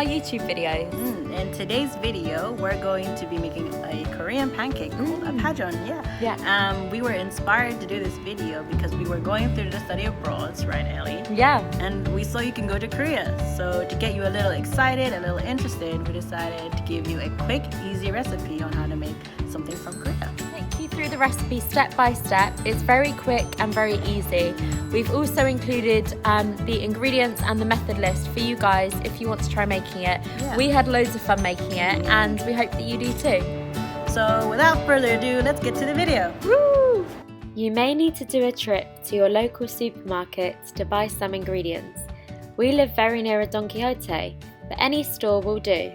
our YouTube videos. In today's video, we're going to be making a Korean pancake called a pajeon. We were inspired to do this video because we were going through the study abroad, right, Ellie? Yeah. And we saw you can go to Korea. So to get you a little excited, a little interested, we decided to give you a quick, easy recipe on how to make something from Korea. Take you through the recipe step by step. It's very quick and very easy. We've also included the ingredients and the method list for you guys if you want to try making it. Yeah. We had loads of fun making it and we hope that you do too. So without further ado, let's get to the video. Woo! You may need to do a trip to your local supermarket to buy some ingredients. We live very near a Don Quixote, but any store will do.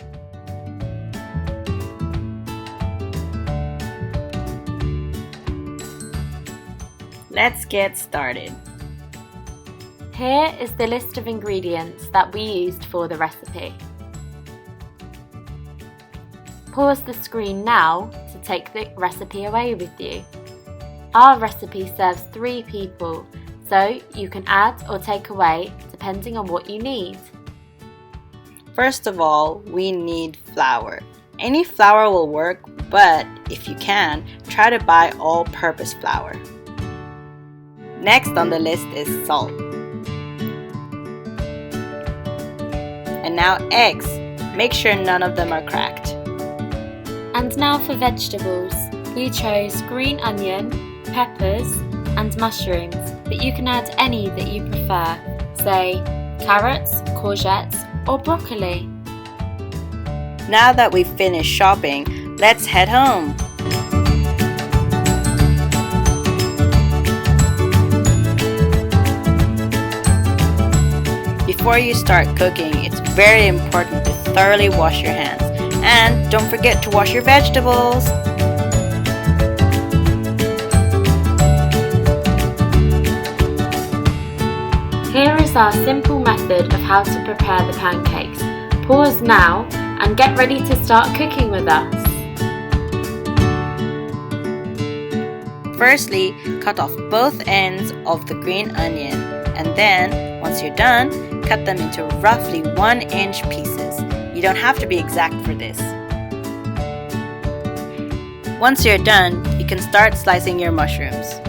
Let's get started. Here is the list of ingredients that we used for the recipe. Pause the screen now to take the recipe away with you. Our recipe serves 3 people, so you can add or take away depending on what you need. First of all, we need flour. Any flour will work, but if you can, try to buy all-purpose flour. Next on the list is salt. And now eggs. Make sure none of them are cracked. And now for vegetables. We chose green onion, peppers and mushrooms, but you can add any that you prefer, say carrots, courgettes or broccoli. Now that we've finished shopping, let's head home. Before you start cooking, it's very important to thoroughly wash your hands. And don't forget to wash your vegetables. Here is our simple method of how to prepare the pancakes. Pause now and get ready to start cooking with us. Firstly, cut off both ends of the green onion, and then, once you're done, cut them into roughly 1-inch pieces. You don't have to be exact for this. Once you're done, you can start slicing your mushrooms.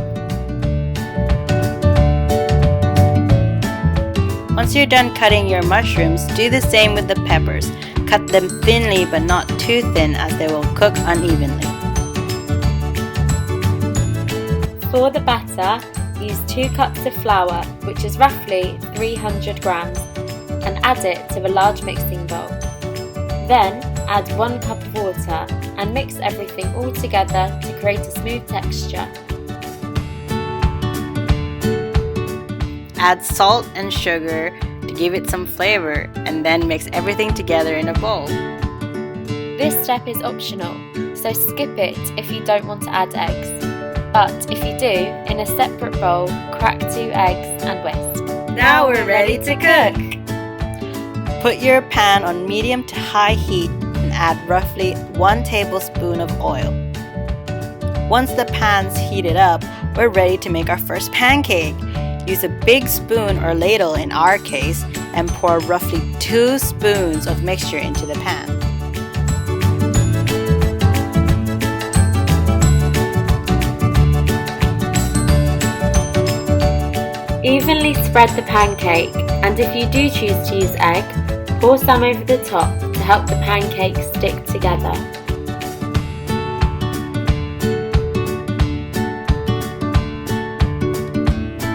Once you're done cutting your mushrooms, do the same with the peppers. Cut them thinly but not too thin as they will cook unevenly. For the batter, use 2 cups of flour, which is roughly 300 grams, and add it to a large mixing bowl. Then add 1 cup of water and mix everything all together to create a smooth texture. Add salt and sugar to give it some flavor, and then mix everything together in a bowl. This step is optional, so skip it if you don't want to add eggs. But if you do, in a separate bowl, crack 2 eggs and whisk. Now we're ready to cook! Put your pan on medium to high heat and add roughly 1 tablespoon of oil. Once the pan's heated up, we're ready to make our first pancake. Use a big spoon or ladle in our case and pour roughly 2 spoons of mixture into the pan. Evenly spread the pancake, and if you do choose to use egg, pour some over the top to help the pancakes stick together.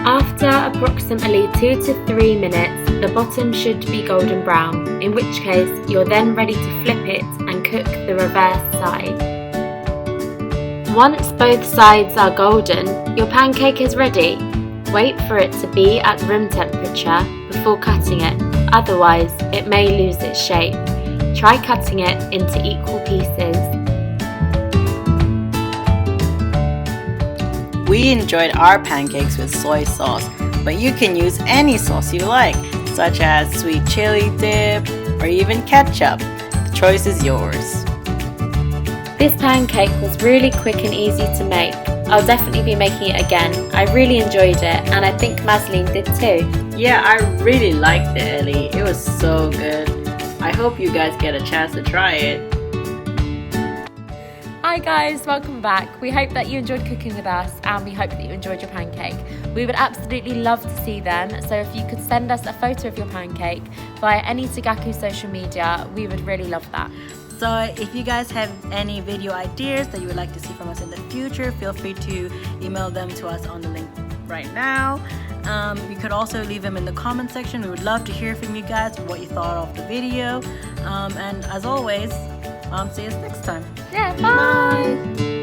After approximately 2 to 3 minutes, the bottom should be golden brown, in which case you're then ready to flip it and cook the reverse side. Once both sides are golden, your pancake is ready. Wait for it to be at room temperature before cutting it, otherwise it may lose its shape. Try cutting it into equal pieces. We enjoyed our pancakes with soy sauce, but you can use any sauce you like, such as sweet chili dip or even ketchup. The choice is yours. This pancake was really quick and easy to make. I'll definitely be making it again. I really enjoyed it, and I think Maslene did too. Yeah, I really liked it, Ellie. It was so good. I hope you guys get a chance to try it. Hi guys, welcome back. We hope that you enjoyed cooking with us and we hope that you enjoyed your pancake. We would absolutely love to see them, so if you could send us a photo of your pancake via any Tagaku social media, we would really love that. So if you guys have any video ideas that you would like to see from us in the future, feel free to email them to us on the link right now. You could also leave them in the comment section. We would love to hear from you guys what you thought of the video. And as always, see us next time. Yeah, bye.